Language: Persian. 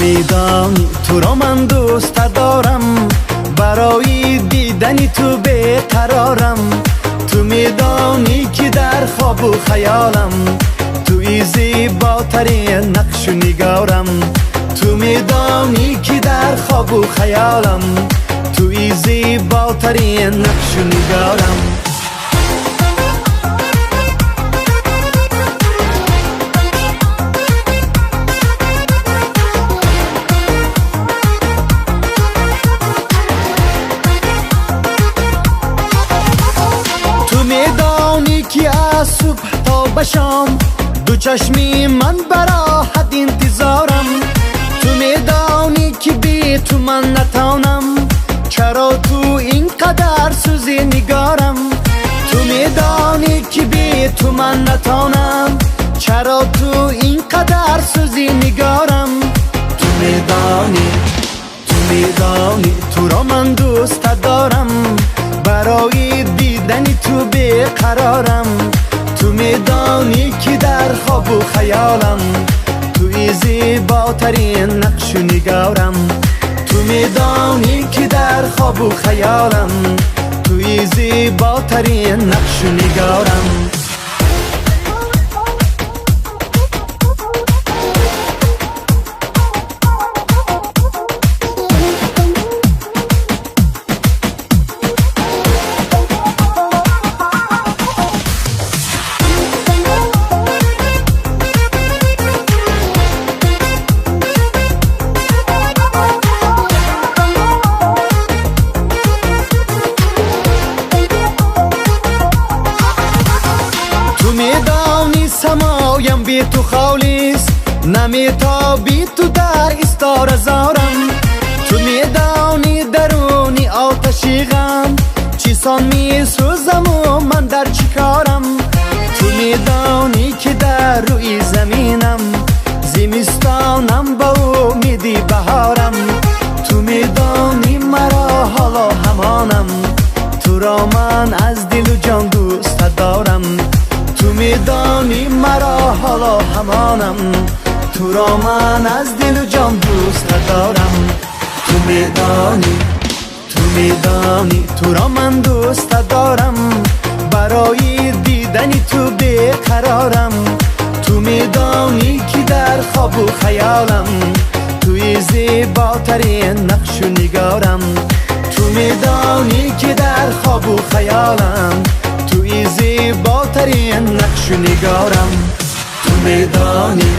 میدانی تو را من دوست دارم، برای دیدن تو بیقرارم. تو میدانی که در خواب و خیالم توی زیباترین نقش و نگارم. تو میدانی که در خواب و خیالم توی زیباترین نقش و نگارم. تو میدانی که از صبح تا به شام دو چشمی من براحت انتظارم. تو میدانی که بی تو من نتانم، چرا تو اینقدر سوزی نگارم. تو میدانی که بی تو من نتانم، چرا تو اینقدر سوزی نگارم. تو میدانی تو را من دوست دارم، برای دیدن تو بیقرارم. تو میدانی که در خواب و خیالم توی زیباترین نقش و نگارم. تو میدانی که در خواب و خیالم توی زیباترین نقش و نگارم. تو میدانی سمایم بی تو خالیست، نمیتابی تو در استاره زارم. تو میدانی درونی آتشی غم چیسان میسوزم و من در چیکارم. تو میدانی که در روی زمینم زمستانم با امیدی بهارم. تو میدانی مرا حالا همانم، تو را من از دل و جان دوست دارم. تو میدانی مرا حالا همانم، تو را من از دل و جان دوست دارم. تو میدانی تو را من دوست دارم، برای دیدن تو بیقرارم. تو میدانی که در خواب و خیالم توی زیباترین نقش و نگارم. تو میدانی که در خواب و خیالم توی زیباترین نقش و نگارم. تو میدانی